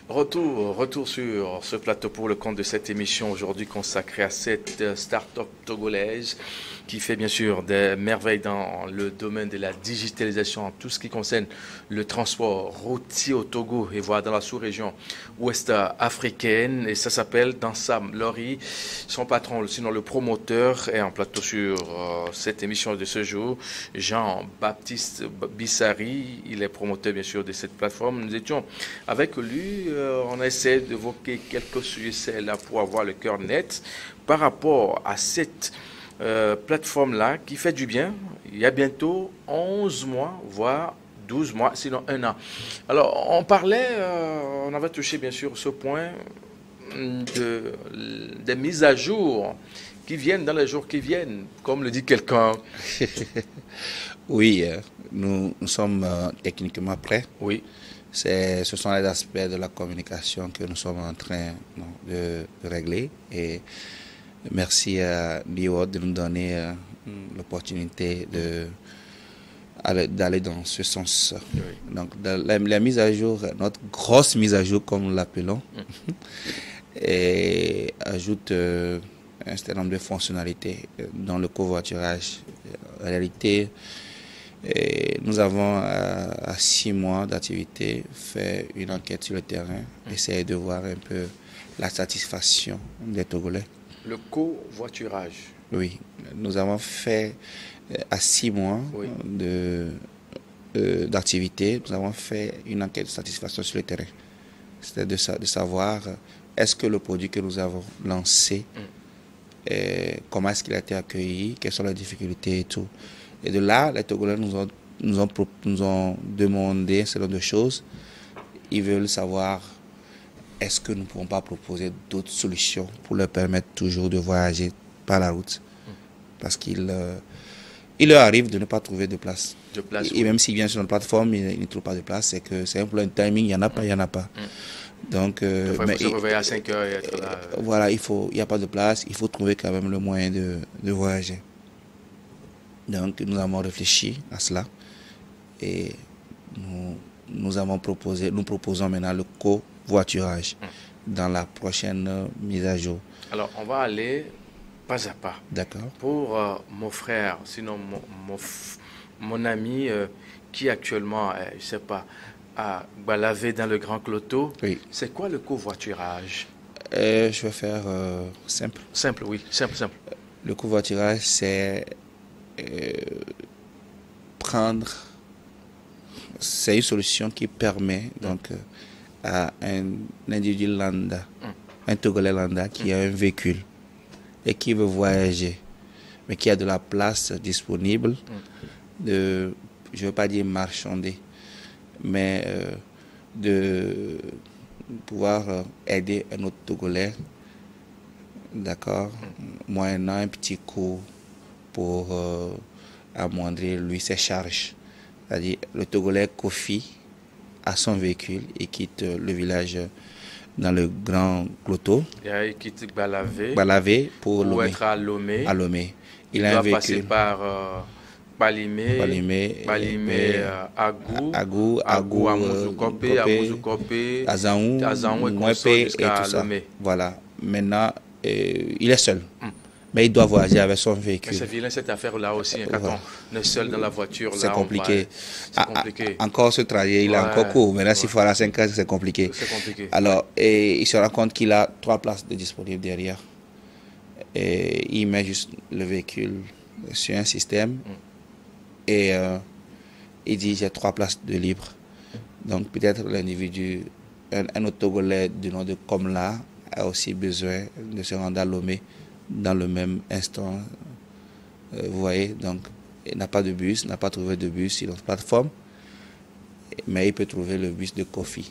Retour sur ce plateau pour le compte de cette émission aujourd'hui consacrée à cette start-up togolaise qui fait bien sûr des merveilles dans le domaine de la digitalisation, en tout ce qui concerne le transport routier au Togo et voire dans la sous-région ouest africaine. Et ça s'appelle Dansam Lori. Son patron, sinon le promoteur, est en plateau sur cette émission de ce jour, Jean-Baptiste Bissari. Il est promoteur bien sûr de cette plateforme. Nous étions avec lui. On essaie d'évoquer quelques sujets là pour avoir le cœur net par rapport à cette plateforme-là qui fait du bien. Il y a bientôt 11 mois, voire 12 mois, sinon un an. Alors, on parlait, on avait touché bien sûr ce point des mises à jour qui viennent dans les jours qui viennent, comme le dit quelqu'un. Oui, nous sommes techniquement prêts. Oui. Ce sont les aspects de la communication que nous sommes en train de régler. Et merci à l'IO de nous donner l'opportunité d'aller dans ce sens. Oui. Donc, la mise à jour, notre grosse mise à jour, comme nous l'appelons, et ajoute un certain nombre de fonctionnalités dans le covoiturage. En réalité, et nous avons, à 6 mois d'activité, fait une enquête sur le terrain, essayer de voir un peu la satisfaction des Togolais. Le covoiturage. Oui, nous avons fait, à 6 mois Oui. d'activité, nous avons fait une enquête de satisfaction sur le terrain. C'était de savoir est-ce que le produit que nous avons lancé, comment est-ce qu'il a été accueilli, quelles sont les difficultés et tout. Et de là, les Togolais nous ont demandé un certain nombre de choses. Ils veulent savoir est-ce que nous ne pouvons pas proposer d'autres solutions pour leur permettre toujours de voyager par la route. Parce qu'il leur arrive de ne pas trouver de place. Et Oui. même s'ils viennent sur notre plateforme, ils ne trouvent pas de place. C'est que c'est un problème de timing, il n'y en a pas, il n'y en a pas. Donc, il faut se réveiller à 5 heures et être là. Voilà, il n'y a pas de place, il faut trouver quand même le moyen de voyager. Donc, nous avons réfléchi à cela et nous proposons maintenant le covoiturage dans la prochaine mise à jour. Alors, on va aller pas à pas. D'accord. Pour mon frère, sinon mon ami qui actuellement, je ne sais pas, à Balavé dans le Grand Cloto, Oui. C'est quoi le covoiturage? Je vais faire simple. Simple, oui, simple. Le covoiturage, c'est c'est une solution qui permet donc à un individu lambda, un Togolais lambda qui a un véhicule et qui veut voyager, mais qui a de la place disponible, je ne veux pas dire marchander, mais de pouvoir aider un autre Togolais, d'accord, moyennant un petit coût pour amoindrir lui ses charges. C'est-à-dire le Togolais Kofi a son véhicule et quitte le village dans le Grand Cloto. Il quitte Balavé pour être à Lomé. Il doit a un véhicule. Passer par Balimé, Agou, Amouzoukopé, Azanou et consort jusqu'à tout ça. Lomé. Voilà. Maintenant, il est seul. Mais il doit voyager avec son véhicule. Mais c'est vilain cette affaire-là aussi. Quand on est seul dans la voiture, c'est compliqué. C'est compliqué. Encore ce trajet, il est encore court. Maintenant, s'il faut aller à 5 heures, c'est compliqué. C'est compliqué. Alors, il se rend compte qu'il a 3 places de disponibles derrière. Et il met juste le véhicule sur un système. Et il dit, j'ai 3 places de libre. Donc, peut-être l'individu, un autre Togolais du nom de Komla, a aussi besoin de se rendre à Lomé dans le même instant. Vous voyez, donc il n'a pas de bus, n'a pas trouvé de bus sur notre plateforme, mais il peut trouver le bus de Kofi.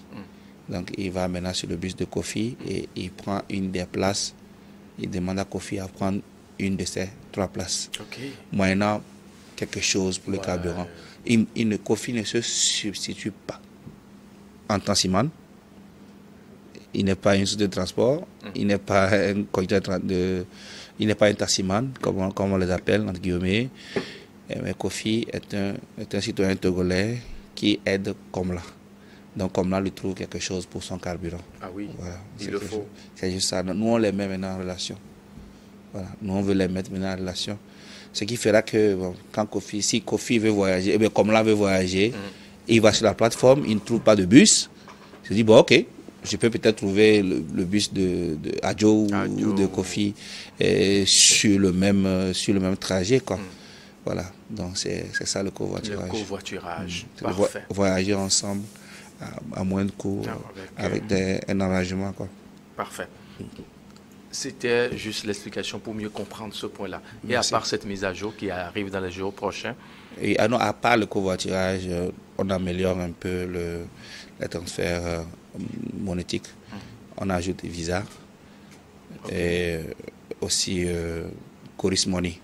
Donc il va maintenant sur le bus de Kofi et il prend une des places. Il demande à Kofi à prendre une de ces 3 places. Moyennant quelque chose pour le carburant. Kofi ne se substitue pas en taximan. Il n'est pas une source de transport, il n'est pas un conducteur il n'est pas un taximan, comme on les appelle, entre guillemets. Mais Kofi est un citoyen togolais qui aide comme là. Donc, comme là, il trouve quelque chose pour son carburant. Ah oui, voilà, il le faut. C'est juste ça. Nous, on les met maintenant en relation. Voilà. Nous, on veut les mettre maintenant en relation. Ce qui fera que, bon, si Kofi veut voyager, eh bien, comme là veut voyager, il va sur la plateforme, il ne trouve pas de bus. Il se dit, bon, ok, je peux peut-être trouver le bus de Adjo ou de Kofi sur le même trajet, quoi. Voilà, donc c'est ça le covoiturage. Le covoiturage, parfait. Voyager ensemble à moins de coûts, avec un arrangement, quoi. Parfait. C'était juste l'explication pour mieux comprendre ce point-là. Et Merci. à part cette mise à jour qui arrive dans les jours prochains. Et à part le covoiturage, on améliore un peu les transferts monétiques. On ajoute des visas et aussi Coris Money.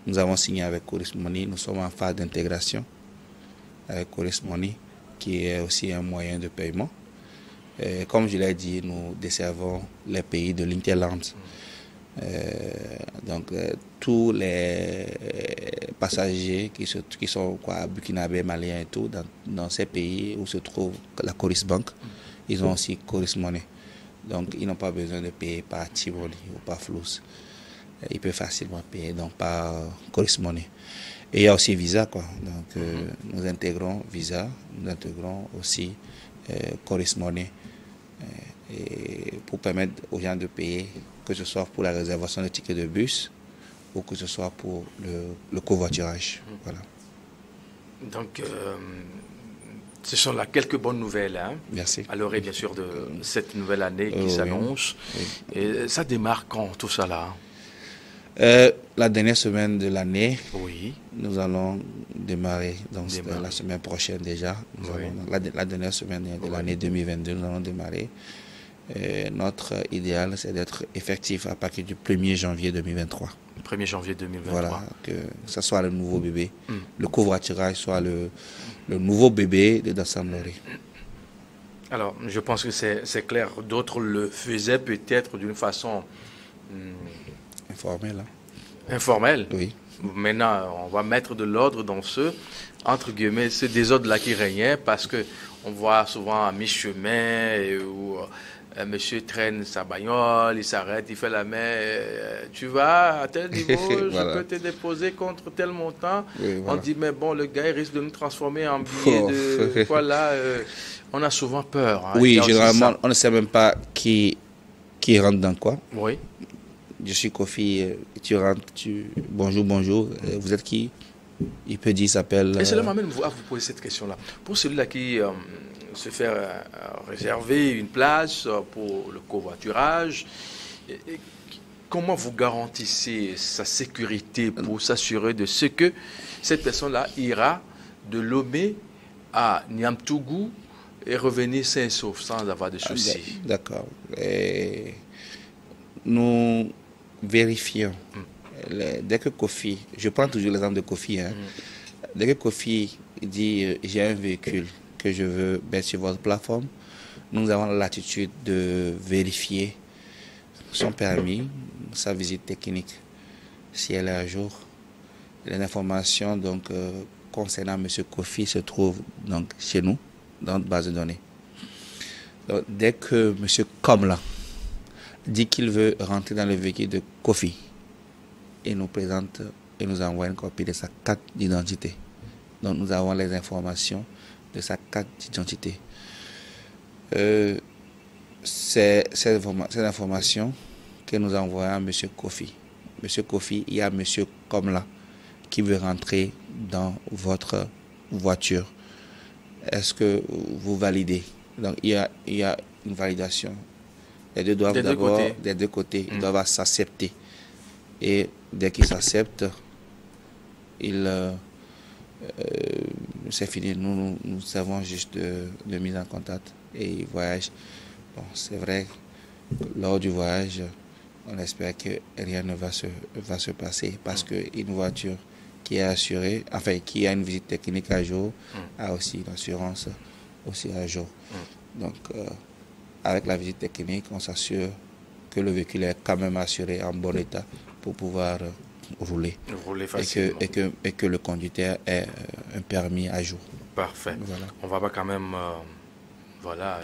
Nous avons signé avec Coris Money. Nous sommes en phase d'intégration avec Coris Money, qui est aussi un moyen de paiement. Et comme je l'ai dit, nous desservons les pays de l'Interland. Donc, tous les passagers qui sont burkinabés, maliens et tout, dans ces pays où se trouve la Coris Bank, ils ont aussi Coris Money. Donc, ils n'ont pas besoin de payer par Tivoli ou par Flous. Ils peuvent facilement payer donc par Coris Money. Et il y a aussi Visa, quoi. Donc, nous intégrons Visa, nous intégrons aussi Coris Money et pour permettre aux gens de payer, que ce soit pour la réservation de tickets de bus ou que ce soit pour le covoiturage. Voilà. Donc, ce sont là quelques bonnes nouvelles. Hein, merci. À l'orée, bien sûr, de cette nouvelle année qui s'annonce. Oui. Et ça démarre quand, tout ça là? La dernière semaine de l'année, oui. Nous allons démarrer, donc la semaine prochaine déjà, la dernière semaine de l'année 2022, nous allons démarrer. Notre idéal, c'est d'être effectif à partir du 1er janvier 2023. 1er janvier 2023. Voilà, que ce soit le nouveau bébé, le covoiturage soit le nouveau bébé de Dassam Lori. Alors, je pense que c'est clair. D'autres le faisaient peut-être d'une façon... informelle. Hein? Informelle. Oui. Maintenant, on va mettre de l'ordre dans entre guillemets, ce désordre-là qui régnait, parce que on voit souvent à mi-chemin où un monsieur traîne sa bagnole, il s'arrête, il fait la main, tu vas à tel niveau, voilà. Je peux te déposer contre tel montant. Oui, voilà. On dit, mais bon, le gars, il risque de nous transformer en billet de... Voilà, on a souvent peur. Hein, oui, généralement, on ne sait même pas qui rentre dans quoi. Oui. Je suis Kofi, tu rentres, bonjour, vous êtes qui? Il peut dire, il s'appelle... Et cela m'amène à vous poser cette question-là. Pour celui-là qui se fait réserver une place pour le covoiturage, comment vous garantissez sa sécurité pour s'assurer de ce que cette personne-là ira de Lomé à Niamtougou et revenir sain et sauf sans avoir de soucis? D'accord. Nous vérifions. Dès que Kofi, je prends toujours l'exemple de Kofi, hein, dès que Kofi dit j'ai un véhicule que je veux mettre sur votre plateforme, nous avons la latitude de vérifier son permis, sa visite technique, si elle est à jour. Les informations donc, concernant M. Kofi se trouvent donc, chez nous, dans notre base de données. Donc, dès que M. Komla dit qu'il veut rentrer dans le véhicule de Kofi, et nous présente et nous envoie une copie de sa carte d'identité. Donc nous avons les informations de sa carte d'identité. C'est cette information que nous envoyons à M. Kofi. M. Kofi, il y a M. Komla qui veut rentrer dans votre voiture. Est-ce que vous validez? Donc il y a une validation. Les deux doivent d'abord, des deux côtés, ils doivent s'accepter. Et dès qu'ils s'acceptent, c'est fini. Nous servons juste de mise en contact et ils voyagent. Bon, c'est vrai, lors du voyage, on espère que rien ne va se passer parce qu'une voiture qui est assurée, enfin qui a une visite technique à jour, a aussi l'assurance aussi à jour. Donc, avec la visite technique, on s'assure que le véhicule est quand même assuré en bon état pour pouvoir rouler facilement. Et que le conducteur ait un permis à jour. Parfait. Voilà. On va quand même voilà,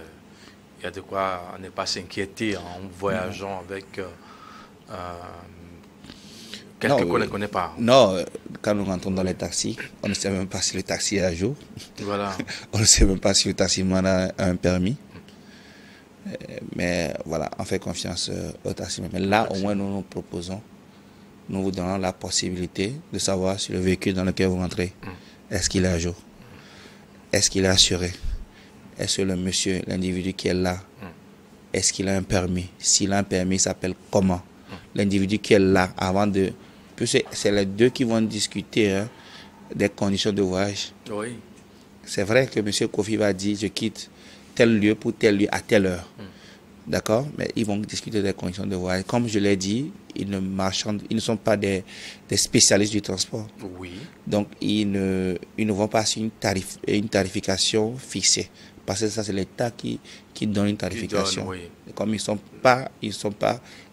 il y a de quoi ne pas s'inquiéter en voyageant avec quelqu'un qu'on ne connaît pas. Non, quand nous rentrons dans les taxis, on ne sait même pas si le taxi est à jour. Voilà. On ne sait même pas si le taximan a un permis. Mais voilà, on fait confiance au taximan. Mais là, au moins, nous nous proposons, nous vous donnons la possibilité de savoir si le véhicule dans lequel vous rentrez, est-ce qu'il est à jour? Est-ce qu'il est assuré? Est-ce que le monsieur, l'individu qui est là, est-ce qu'il a un permis? S'il a un permis, il s'appelle comment? L'individu qui est là, avant de... C'est les deux qui vont discuter hein, des conditions de voyage. Oui. C'est vrai que M. Kofi va dire, je quitte tel lieu pour tel lieu à telle heure. D'accord? Mais ils vont discuter des conditions de voyage. Comme je l'ai dit, ils ne sont pas des spécialistes du transport. Oui. Donc, ils ne vont pas sur une tarification fixée. Parce que ça, c'est l'État qui donne une tarification. Oui. Comme ils ne sont pas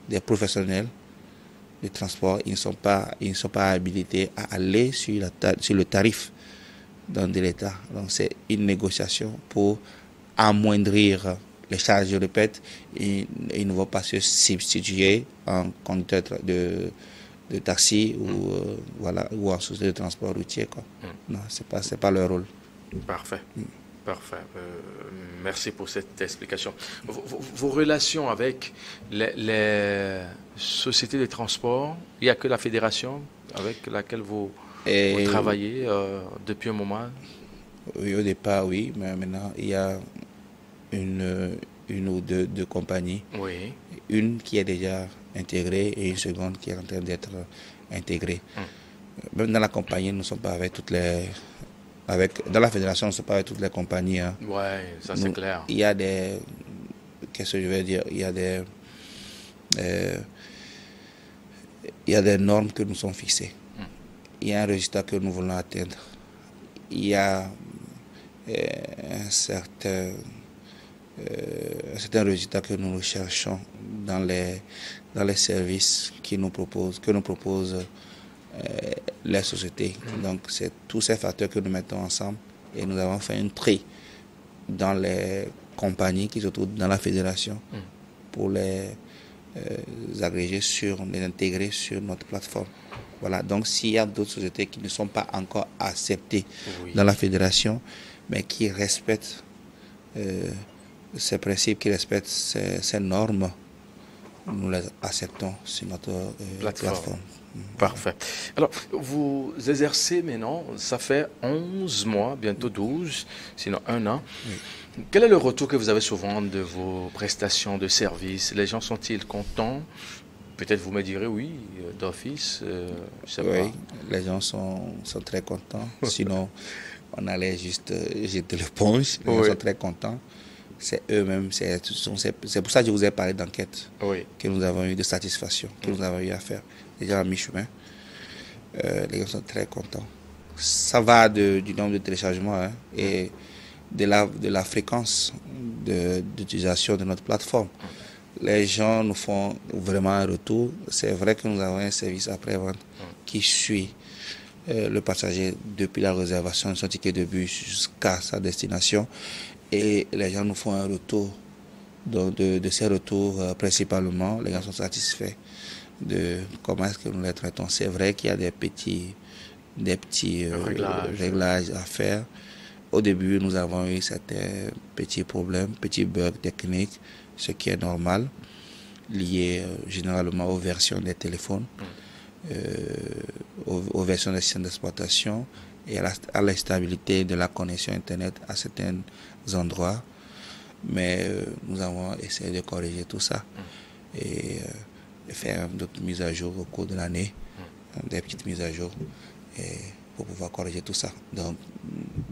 des professionnels de transport, ils ne sont pas habilités à aller sur le tarif de l'État. Donc, c'est une négociation pour amoindrir les charges. Je répète, ils ne vont pas se substituer en conducteur de taxi ou en société de transport routier. Quoi. Non, c'est pas leur rôle. Parfait. Parfait. Merci pour cette explication. Vos relations avec les sociétés de transport, il n'y a que la fédération avec laquelle vous travaillez depuis un moment? Oui, au départ, oui, mais maintenant, il y a une ou deux compagnies. Oui. Une qui est déjà intégrée et une seconde qui est en train d'être intégrée. Même dans la compagnie, nous ne sommes pas avec toutes les... dans la fédération, nous ne sommes pas avec toutes les compagnies. Hein. Oui, ça c'est clair. Il y a des... Qu'est-ce que je vais dire? Il y a des normes que nous sommes fixées. Il y a un résultat que nous voulons atteindre. Il y a un certain résultat que nous recherchons dans les services que nous proposent les sociétés. Donc, c'est tous ces facteurs que nous mettons ensemble et nous avons fait un tri dans les compagnies qui se trouvent dans la fédération pour les agréger les intégrer sur notre plateforme. Voilà. Donc, s'il y a d'autres sociétés qui ne sont pas encore acceptées dans la fédération, mais qui respectent ces principes, qui respectent ces normes, nous les acceptons sur notre plateforme. Parfait. Alors, vous exercez maintenant, ça fait 11 mois, bientôt 12, sinon 1 an. Oui. Quel est le retour que vous avez souvent de vos prestations de services? Les gens sont-ils contents? Peut-être vous me direz oui, d'office, je sais pas. Oui, les gens sont très contents. Sinon, on allait juste jeter l'éponge. Les gens sont très contents. C'est eux-mêmes. C'est pour ça que je vous ai parlé d'enquête que nous avons eu, de satisfaction, que nous avons eu à faire. Les gens à mi-chemin. Les gens sont très contents. Ça va du nombre de téléchargements hein, et de la fréquence d'utilisation de notre plateforme. Les gens nous font vraiment un retour. C'est vrai que nous avons un service après-vente qui suit le passager depuis la réservation de son ticket de bus jusqu'à sa destination. Et les gens nous font un retour. Donc de ces retours, principalement, les gens sont satisfaits de comment est-ce que nous les traitons. C'est vrai qu'il y a des petits réglages à faire. Au début, nous avons eu certains petits problèmes, petits bugs techniques, ce qui est normal, lié généralement aux versions des téléphones, aux versions des systèmes d'exploitation et à la stabilité de la connexion Internet à certains endroits. Mais nous avons essayé de corriger tout ça et faire d'autres mises à jour au cours de l'année, des petites mises à jour pour pouvoir corriger tout ça. Donc,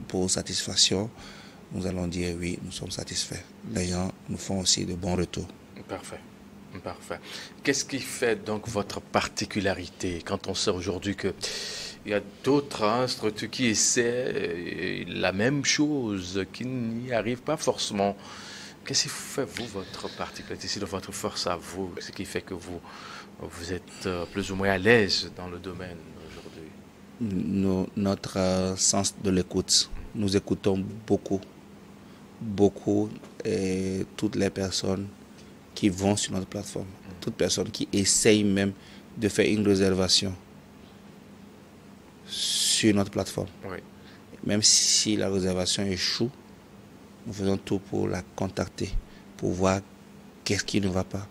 pour satisfaction, nous allons dire oui, nous sommes satisfaits. Les gens nous font aussi de bons retours. Parfait. Parfait. Qu'est-ce qui fait donc votre particularité quand on sait aujourd'hui qu'il y a d'autres structures qui essaient la même chose, qui n'y arrivent pas forcément? Qu'est-ce qui fait, vous, votre particularité, c'est de votre force à vous, ce qui fait que vous êtes plus ou moins à l'aise dans le domaine aujourd'hui? Notre sens de l'écoute. Nous écoutons beaucoup beaucoup toutes les personnes qui vont sur notre plateforme, toute personne qui essaye même de faire une réservation sur notre plateforme. Oui. Même si la réservation échoue, nous faisons tout pour la contacter, pour voir qu'est-ce qui ne va pas.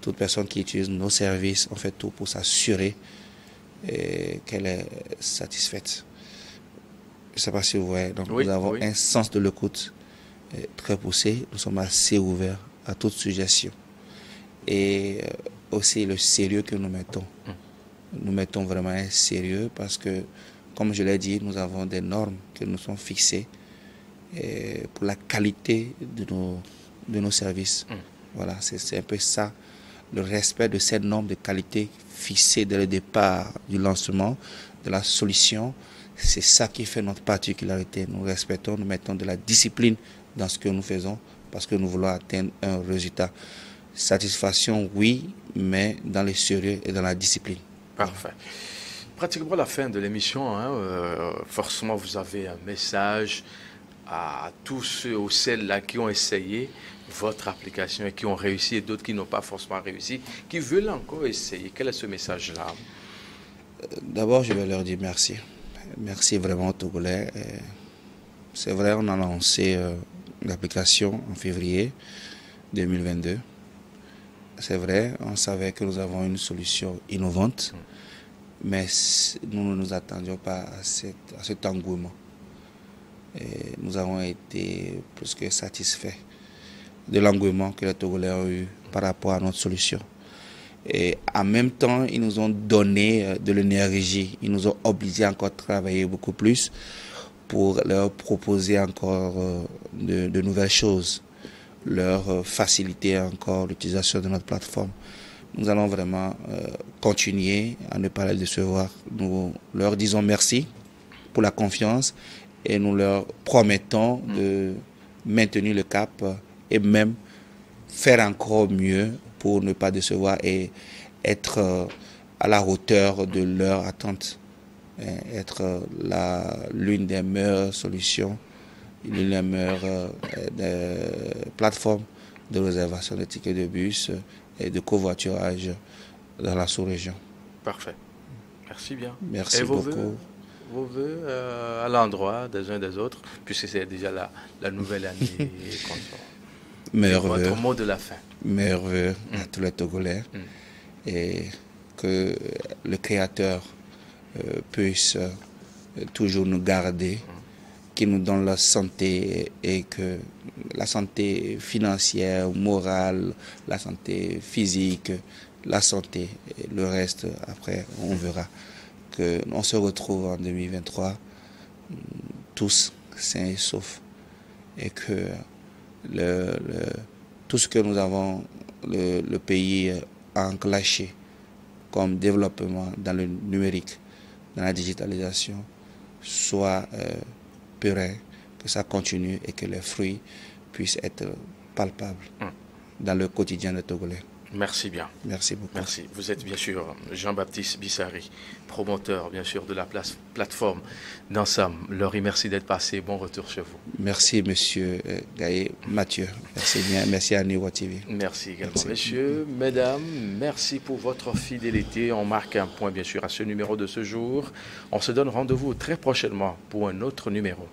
Toute personne qui utilise nos services, on fait tout pour s'assurer qu'elle est satisfaite. Je ne sais pas si vous voyez. Donc, nous avons un sens de l'écoute très poussé. Nous sommes assez ouverts à toute suggestion. Et aussi le sérieux que nous mettons. Nous mettons vraiment un sérieux parce que, comme je l'ai dit, nous avons des normes que nous sommes fixées pour la qualité de nos services. Voilà, c'est un peu ça, le respect de ces normes de qualité fixées dès le départ du lancement de la solution. C'est ça qui fait notre particularité. Nous respectons, nous mettons de la discipline dans ce que nous faisons parce que nous voulons atteindre un résultat. Satisfaction, oui, mais dans le sérieux et dans la discipline. Parfait. Pratiquement à la fin de l'émission, forcément vous avez un message à tous ceux ou celles-là qui ont essayé votre application et qui ont réussi et d'autres qui n'ont pas forcément réussi, qui veulent encore essayer. Quel est ce message-là? D'abord, je vais leur dire merci. Merci vraiment aux Togolais. C'est vrai, on a lancé l'application en février 2022. C'est vrai, on savait que nous avons une solution innovante, mais nous ne nous attendions pas à cet engouement. Et nous avons été plus que satisfaits de l'engouement que les Togolais ont eu par rapport à notre solution. Et en même temps, ils nous ont donné de l'énergie, ils nous ont obligés encore à travailler beaucoup plus pour leur proposer encore de nouvelles choses, leur faciliter encore l'utilisation de notre plateforme. Nous allons vraiment continuer à ne pas les décevoir. Nous leur disons merci pour la confiance et nous leur promettons de maintenir le cap et même faire encore mieux pour ne pas décevoir et être à la hauteur de leur attente, être l'une des meilleures solutions, l'une des meilleures plateformes de réservation de tickets de bus et de covoiturage dans la sous-région. Parfait. Merci bien. Merci beaucoup. Vos voeux à l'endroit des uns des autres, puisque c'est déjà la nouvelle année. Votre mot de la fin. Meilleurs vœux à tous les Togolais et que le Créateur puisse toujours nous garder, qu'il nous donne la santé et que la santé financière, morale, la santé physique, la santé, et le reste après on verra. Que on se retrouve en 2023 tous sains et saufs et que tout ce que nous avons, le pays a enclenché comme développement dans le numérique, dans la digitalisation, soit périn, que ça continue et que les fruits puissent être palpables dans le quotidien des Togolais. Merci bien. Merci beaucoup. Merci. Vous êtes bien sûr Jean-Baptiste Bissari, promoteur bien sûr de la plateforme d'Ensam. Laurie, merci d'être passé. Bon retour chez vous. Merci monsieur Gaye Mathieu. Merci bien. Merci à Niwa TV. Merci également. Merci. Messieurs, mesdames, merci pour votre fidélité. On marque un point bien sûr à ce numéro de ce jour. On se donne rendez-vous très prochainement pour un autre numéro.